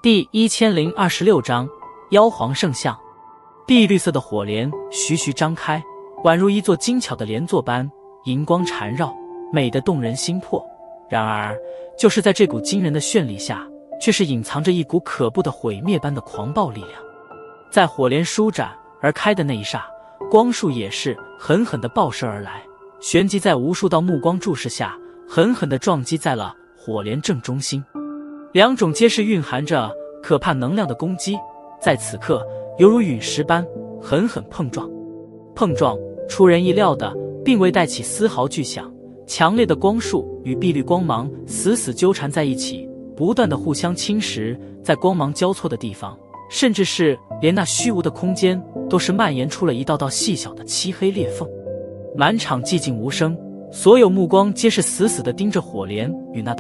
第1026章妖皇圣像。碧绿色的火莲徐徐张开，宛如一座精巧的莲座般，银光缠绕，美得动人心魄。然而，就是在这股惊人的绚丽下，却是隐藏着一股可怖的毁灭般的狂暴力量。在火莲舒展而开的那一刹，光束也是狠狠地爆射而来，旋即在无数道目光注视下，狠狠地撞击在了火莲正中心。两种皆是蕴含着可怕能量的攻击，在此刻犹如陨石般狠狠碰撞。碰撞出人意料的，并未带起丝毫巨响，强烈的光束与碧绿光芒死死纠缠在一起，不断的互相侵蚀，在光芒交错的地方，甚至是连那虚无的空间，都是蔓延出了一道道细小的漆黑裂缝。满场寂静无声，所有目光皆是死死地盯着火莲与那道